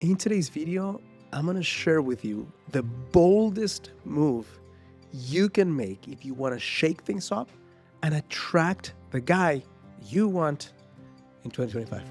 In today's video, I'm going to share with you the boldest move you can make if you want to shake things up and attract the guy you want in 2025.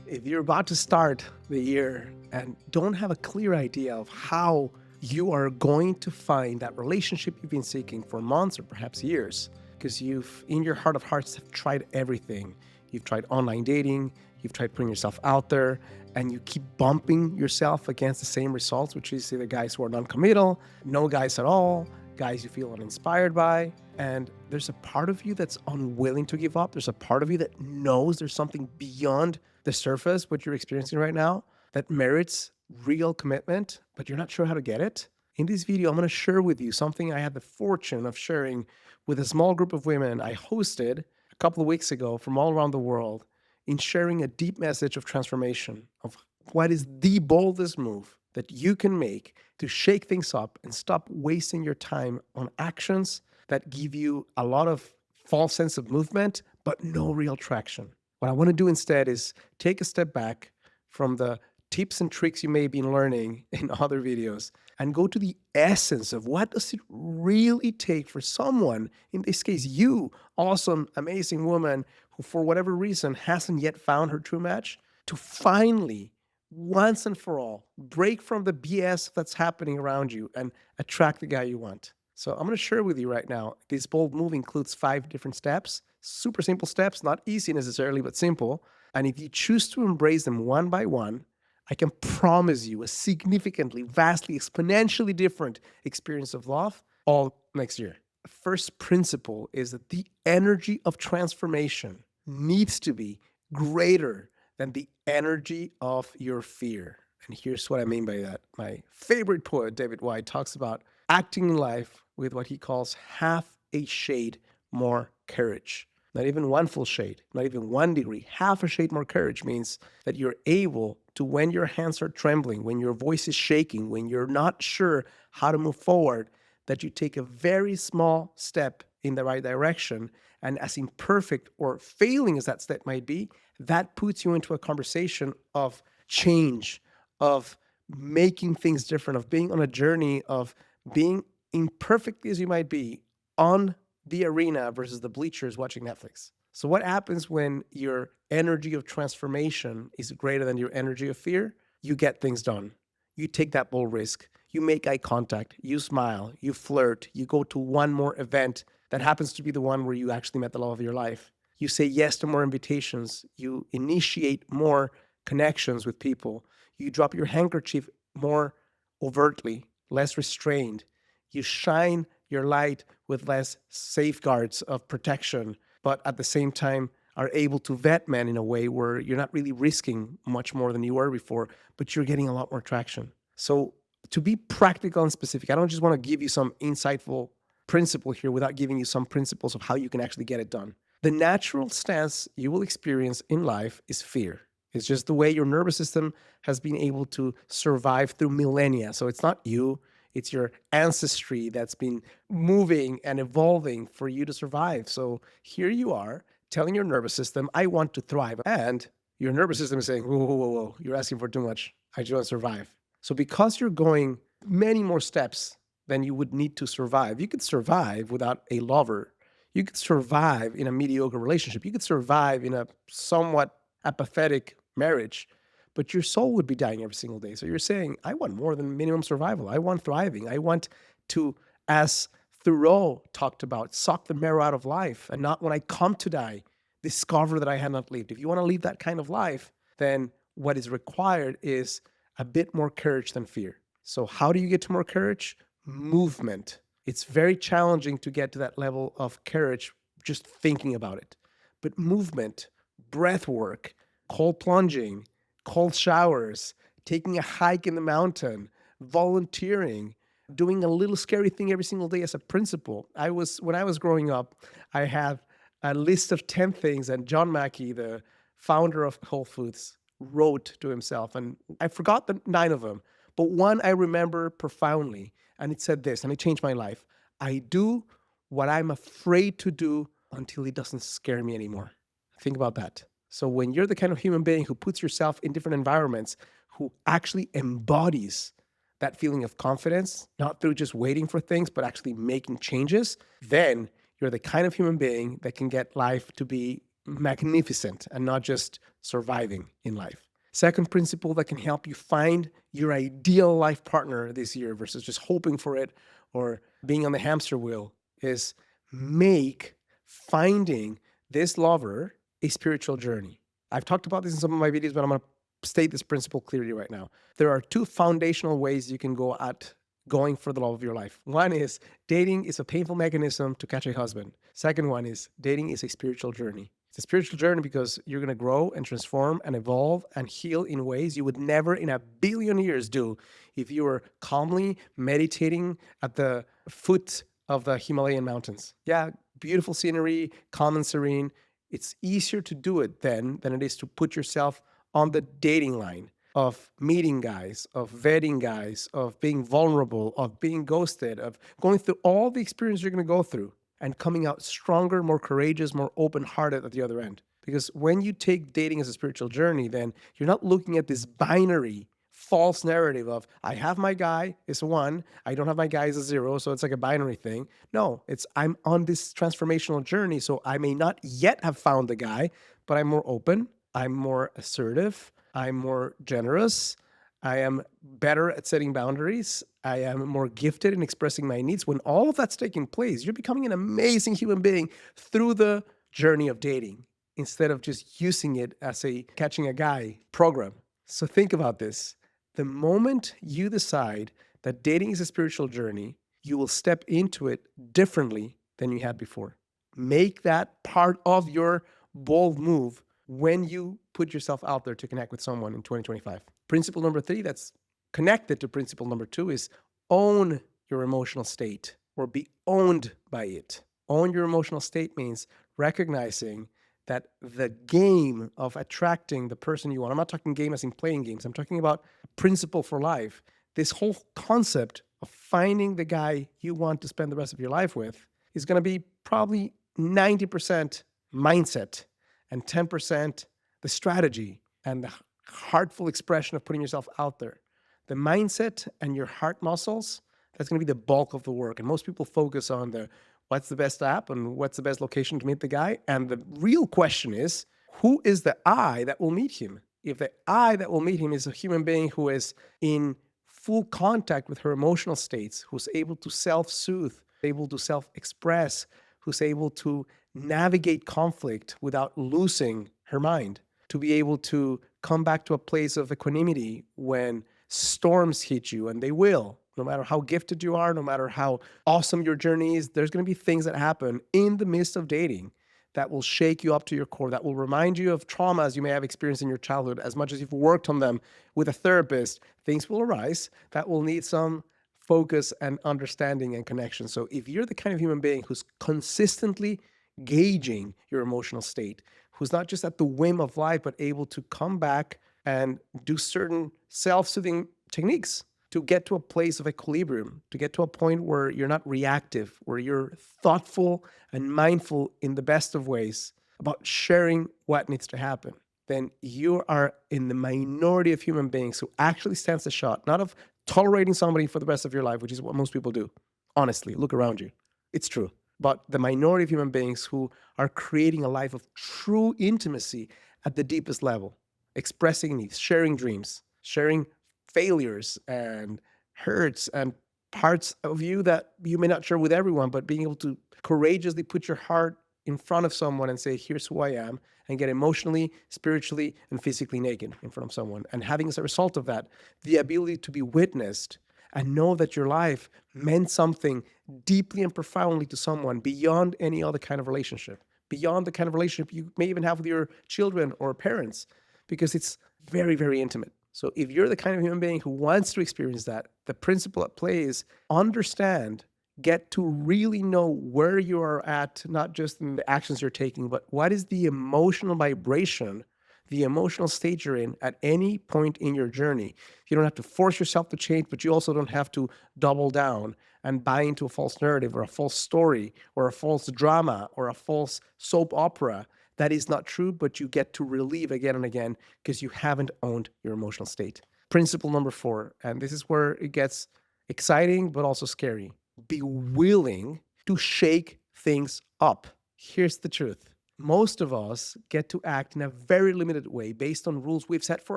If you're about to start the year and don't have a clear idea of how you are going to find that relationship you've been seeking for months or perhaps years, because you've, in your heart of hearts, have tried everything. You've tried online dating, you've tried putting yourself out there, and you keep bumping yourself against the same results, which is either guys who are non-committal, no guys at all, guys you feel uninspired by. And there's a part of you that's unwilling to give up. There's a part of you that knows there's something beyond the surface, what you're experiencing right now, that merits real commitment, but you're not sure how to get it. In this video, I'm going to share with you something I had the fortune of sharing with a small group of women I hosted a couple of weeks ago from all around the world, in sharing a deep message of transformation, of what is the boldest move that you can make to shake things up and stop wasting your time on actions that give you a lot of false sense of movement, but no real traction. What I want to do instead is take a step back from the tips and tricks you may have been learning in other videos and go to the essence of what does it really take for someone, in this case you, awesome, amazing woman who for whatever reason hasn't yet found her true match, to finally, once and for all, break from the BS that's happening around you and attract the guy you want. So I'm going to share with you right now, this bold move includes 5 different steps, super simple steps, not easy necessarily, but simple. And if you choose to embrace them one by one, I can promise you a significantly, vastly, exponentially different experience of love all next year. First principle is that the energy of transformation needs to be greater than the energy of your fear. And here's what I mean by that. My favorite poet, David Whyte, talks about acting in life with what he calls half a shade more courage. Not even one full shade, not even 1 degree. Half a shade more courage means that you're able to, when your hands are trembling, when your voice is shaking, when you're not sure how to move forward, that you take a very small step in the right direction. And as imperfect or failing as that step might be, that puts you into a conversation of change, of making things different, of being on a journey of being imperfectly as you might be on the arena versus the bleachers watching Netflix. So what happens when your energy of transformation is greater than your energy of fear? You get things done. You take that bold risk. You make eye contact. You smile. You flirt. You go to one more event that happens to be the one where you actually met the love of your life. You say yes to more invitations. You initiate more connections with people. You drop your handkerchief more overtly, less restrained. You shine your light with less safeguards of protection, but at the same time are able to vet men in a way where you're not really risking much more than you were before, but you're getting a lot more traction. So to be practical and specific, I don't just want to give you some insightful principle here without giving you some principles of how you can actually get it done. The natural stance you will experience in life is fear. It's just the way your nervous system has been able to survive through millennia. So it's not you, it's your ancestry that's been moving and evolving for you to survive. So here you are telling your nervous system, I want to thrive. And your nervous system is saying, whoa, whoa, whoa, whoa, you're asking for too much. I just want to survive. So because you're going many more steps than you would need to survive, you could survive without a lover. You could survive in a mediocre relationship. You could survive in a somewhat apathetic marriage, but your soul would be dying every single day. So you're saying, I want more than minimum survival. I want thriving. I want to, as Thoreau talked about, suck the marrow out of life and not when I come to die, discover that I had not lived. If you want to live that kind of life, then what is required is a bit more courage than fear. So how do you get to more courage? Movement. It's very challenging to get to that level of courage just thinking about it. But movement, breath work, cold plunging, cold showers, taking a hike in the mountain, volunteering, doing a little scary thing every single day as a principle. When I was growing up, I had a list of 10 things, and John Mackey, the founder of Whole Foods, wrote to himself, and I forgot the 9 of them, but one I remember profoundly, and it said this, and it changed my life. I do what I'm afraid to do until it doesn't scare me anymore. Think about that. So when you're the kind of human being who puts yourself in different environments, who actually embodies that feeling of confidence, not through just waiting for things, but actually making changes, then you're the kind of human being that can get life to be magnificent and not just surviving in life. Second principle that can help you find your ideal life partner this year versus just hoping for it or being on the hamster wheel is make finding this lover a spiritual journey. I've talked about this in some of my videos, but I'm going to state this principle clearly right now. There are two foundational ways you can go at going for the love of your life. One is dating is a painful mechanism to catch a husband. Second one is dating is a spiritual journey. It's a spiritual journey because you're going to grow and transform and evolve and heal in ways you would never in a billion years do if you were calmly meditating at the foot of the Himalayan mountains. Yeah, beautiful scenery, calm and serene. It's easier to do it then than it is to put yourself on the dating line of meeting guys, of vetting guys, of being vulnerable, of being ghosted, of going through all the experience you're going to go through and coming out stronger, more courageous, more open-hearted at the other end. Because when you take dating as a spiritual journey, then you're not looking at this binary false narrative of I have my guy is a one, I don't have my guy is a zero, so it's like a binary thing. No, it's I'm on this transformational journey, so I may not yet have found the guy, but I'm more open, I'm more assertive, I'm more generous, I am better at setting boundaries, I am more gifted in expressing my needs. When all of that's taking place, you're becoming an amazing human being through the journey of dating instead of just using it as a catching a guy program. So think about this. The moment you decide that dating is a spiritual journey, you will step into it differently than you had before. Make that part of your bold move when you put yourself out there to connect with someone in 2025. Principle number 3 that's connected to principle number 2 is own your emotional state or be owned by it. Own your emotional state means recognizing that the game of attracting the person you want, I'm not talking game as in playing games, I'm talking about principle for life. This whole concept of finding the guy you want to spend the rest of your life with is going to be probably 90% mindset and 10% the strategy and the heartful expression of putting yourself out there. The mindset and your heart muscles, that's going to be the bulk of the work. And most people focus on the what's the best app and what's the best location to meet the guy. And the real question is, who is the I that will meet him? If the I that will meet him is a human being who is in full contact with her emotional states, who's able to self-soothe, able to self-express, who's able to navigate conflict without losing her mind, to be able to come back to a place of equanimity when storms hit you, and they will. No matter how gifted you are, no matter how awesome your journey is, there's going to be things that happen in the midst of dating that will shake you up to your core, that will remind you of traumas you may have experienced in your childhood. As much as you've worked on them with a therapist, things will arise that will need some focus and understanding and connection. So if you're the kind of human being who's consistently gauging your emotional state, who's not just at the whim of life, but able to come back and do certain self-soothing techniques to get to a place of equilibrium, to get to a point where you're not reactive, where you're thoughtful and mindful in the best of ways about sharing what needs to happen, then you are in the minority of human beings who actually stands the shot, not of tolerating somebody for the rest of your life, which is what most people do. Honestly, look around you. It's true. But the minority of human beings who are creating a life of true intimacy at the deepest level, expressing needs, sharing dreams, sharing failures and hurts and parts of you that you may not share with everyone, but being able to courageously put your heart in front of someone and say, here's who I am, and get emotionally, spiritually, and physically naked in front of someone. And having as a result of that, the ability to be witnessed and know that your life meant something deeply and profoundly to someone beyond any other kind of relationship, beyond the kind of relationship you may even have with your children or parents, because it's very, very intimate. So if you're the kind of human being who wants to experience that, the principle at play is understand, get to really know where you are at, not just in the actions you're taking, but what is the emotional vibration the emotional state you're in at any point in your journey. You don't have to force yourself to change, but you also don't have to double down and buy into a false narrative or a false story or a false drama or a false soap opera that is not true, but you get to relive again and again because you haven't owned your emotional state. Principle number 4, and this is where it gets exciting but also scary. Be willing to shake things up. Here's the truth. Most of us get to act in a very limited way based on rules we've set for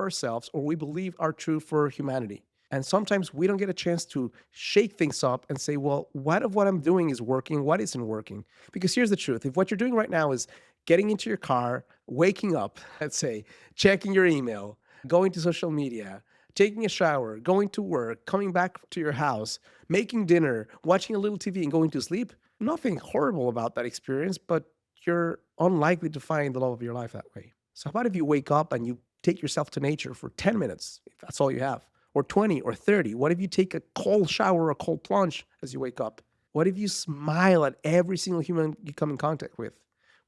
ourselves or we believe are true for humanity. And sometimes we don't get a chance to shake things up and say, well, what of what I'm doing is working? What isn't working? Because here's the truth. If what you're doing right now is getting into your car, waking up, let's say, checking your email, going to social media, taking a shower, going to work, coming back to your house, making dinner, watching a little TV and going to sleep, nothing horrible about that experience, but you're unlikely to find the love of your life that way. So how about if you wake up and you take yourself to nature for 10 minutes, if that's all you have, or 20 or 30? What if you take a cold shower or a cold plunge as you wake up? What if you smile at every single human you come in contact with?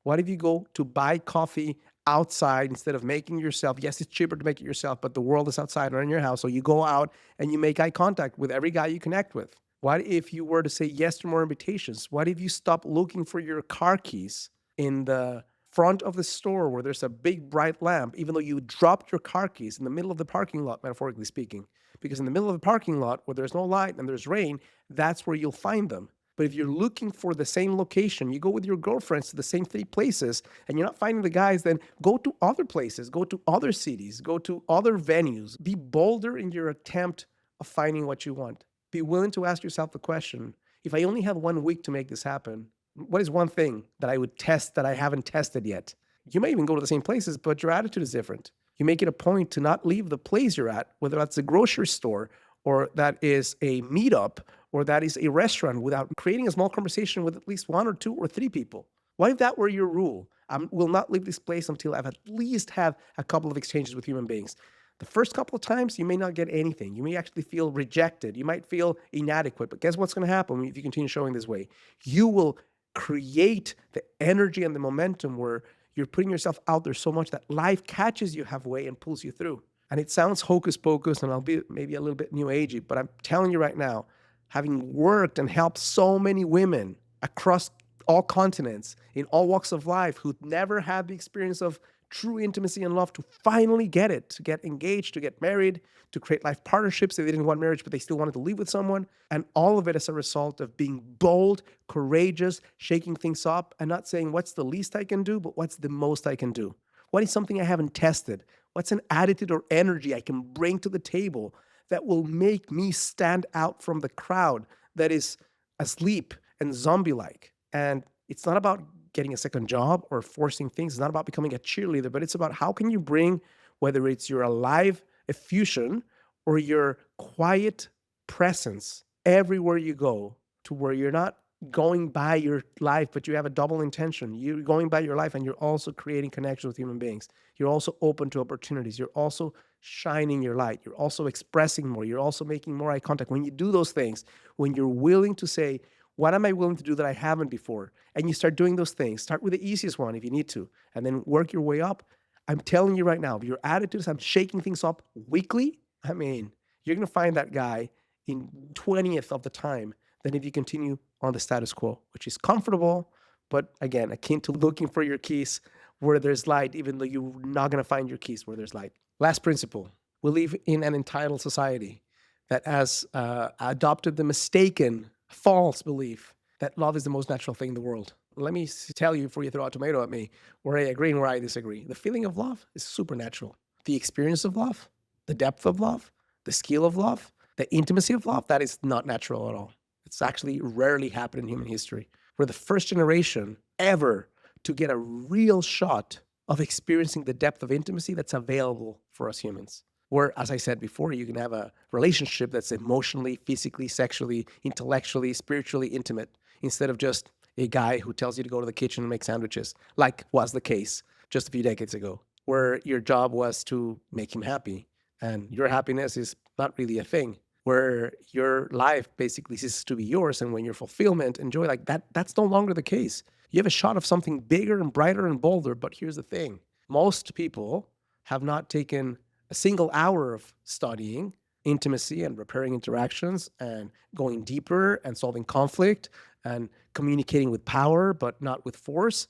What if you go to buy coffee outside instead of making yourself? Yes, it's cheaper to make it yourself, but the world is outside or in your house. So you go out and you make eye contact with every guy you connect with. What if you were to say yes to more invitations? What if you stop looking for your car keys in the front of the store where there's a big bright lamp, even though you dropped your car keys in the middle of the parking lot, metaphorically speaking? Because in the middle of the parking lot where there's no light and there's rain, that's where you'll find them. But if you're looking for the same location, you go with your girlfriends to the same 3 places and you're not finding the guys, then go to other places, go to other cities, go to other venues. Be bolder in your attempt of finding what you want. Be willing to ask yourself the question, if I only have 1 week to make this happen, what is one thing that I would test that I haven't tested yet? You may even go to the same places, but your attitude is different. You make it a point to not leave the place you're at, whether that's a grocery store or that is a meetup or that is a restaurant, without creating a small conversation with at least 1 or 2 or 3 people. What if that were your rule? I will not leave this place until I've at least had a couple of exchanges with human beings. The first couple of times, you may not get anything. You may actually feel rejected. You might feel inadequate. But guess what's going to happen if you continue showing this way? You will create the energy and the momentum where you're putting yourself out there so much that life catches you halfway and pulls you through. And it sounds hocus pocus, and I'll be maybe a little bit new agey, but I'm telling you right now, having worked and helped so many women across all continents, in all walks of life, who never had the experience of true intimacy and love, to finally get it, to get engaged, to get married, to create life partnerships. They didn't want marriage, but they still wanted to live with someone. And all of it as a result of being bold, courageous, shaking things up, and not saying, what's the least I can do, but what's the most I can do? What is something I haven't tested? What's an attitude or energy I can bring to the table that will make me stand out from the crowd that is asleep and zombie-like? And it's not about getting a second job or forcing things. It's not about becoming a cheerleader, but it's about how can you bring, whether it's your alive effusion or your quiet presence everywhere you go, to where you're not going by your life, but you have a double intention. You're going by your life and you're also creating connections with human beings. You're also open to opportunities. You're also shining your light. You're also expressing more. You're also making more eye contact. When you do those things, when you're willing to say, what am I willing to do that I haven't before? And you start doing those things. Start with the easiest one if you need to, and then work your way up. I'm telling you right now, if your attitude is I'm shaking things up weekly, I mean, you're going to find that guy in 20th of the time than if you continue on the status quo, which is comfortable, but again, akin to looking for your keys where there's light, even though you're not going to find your keys where there's light. Last principle, we live in an entitled society that has adopted the mistaken, false belief that love is the most natural thing in the world. Let me tell you before you throw a tomato at me where I agree and where I disagree. The feeling of love is supernatural. The experience of love, the depth of love, the skill of love, the intimacy of love, that is not natural at all. It's actually rarely happened in human history. We're the first generation ever to get a real shot of experiencing the depth of intimacy that's available for us humans. Where, as I said before, you can have a relationship that's emotionally, physically, sexually, intellectually, spiritually intimate, instead of just a guy who tells you to go to the kitchen and make sandwiches, like was the case just a few decades ago, where your job was to make him happy. And your happiness is not really a thing, where your life basically ceases to be yours. And when your fulfillment and joy, like that's no longer the case. You have a shot of something bigger and brighter and bolder. But here's the thing. Most people have not taken a single hour of studying intimacy and repairing interactions and going deeper and solving conflict and communicating with power but not with force,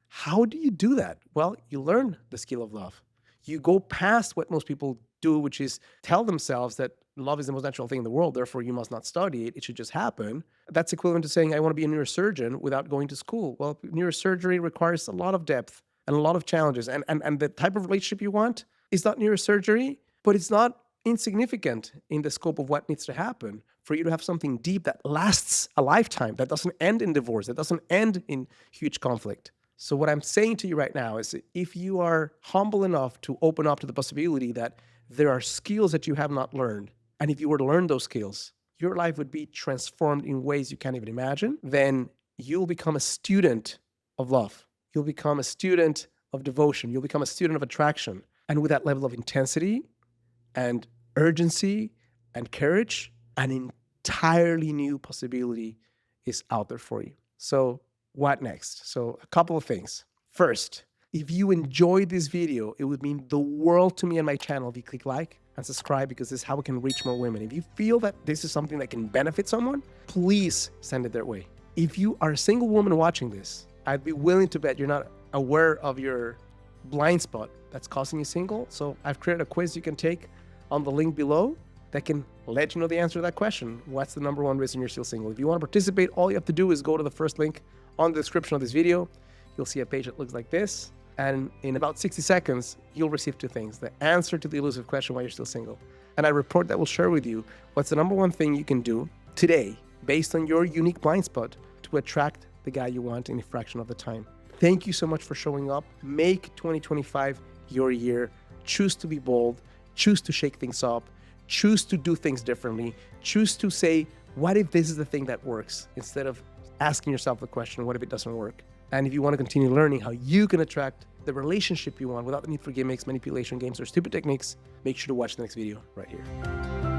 how do you do that? Well, you learn the skill of love. You go past what most people do, which is tell themselves that love is the most natural thing in the world, therefore you must not study it, it should just happen. That's equivalent to saying, I want to be a neurosurgeon without going to school. Well, neurosurgery requires a lot of depth and a lot of challenges. And the type of relationship you want is not neurosurgery, but it's not insignificant in the scope of what needs to happen for you to have something deep that lasts a lifetime, that doesn't end in divorce, that doesn't end in huge conflict. So what I'm saying to you right now is if you are humble enough to open up to the possibility that there are skills that you have not learned, and if you were to learn those skills, your life would be transformed in ways you can't even imagine, then you'll become a student of love. You'll become a student of devotion. You'll become a student of attraction. And with that level of intensity and urgency and courage, an entirely new possibility is out there for you. So what next? So a couple of things. First, if you enjoyed this video, it would mean the world to me and my channel if you click like and subscribe, because this is how we can reach more women. If you feel that this is something that can benefit someone, please send it their way. If you are a single woman watching this, I'd be willing to bet you're not aware of your blind spot that's causing you single. So I've created a quiz you can take on the link below that can let you know the answer to that question. What's the number one reason you're still single? If you want to participate, all you have to do is go to the first link on the description of this video. You'll see a page that looks like this. And in about 60 seconds, you'll receive two things: the answer to the elusive question, why you're still single, and a report that will share with you what's the number one thing you can do today based on your unique blind spot to attract the guy you want in a fraction of the time. Thank you so much for showing up. Make 2025 your year. Choose to be bold. Choose to shake things up. Choose to do things differently. Choose to say, what if this is the thing that works? Instead of asking yourself the question, what if it doesn't work? And if you want to continue learning how you can attract the relationship you want without the need for gimmicks, manipulation, games, or stupid techniques, make sure to watch the next video right here.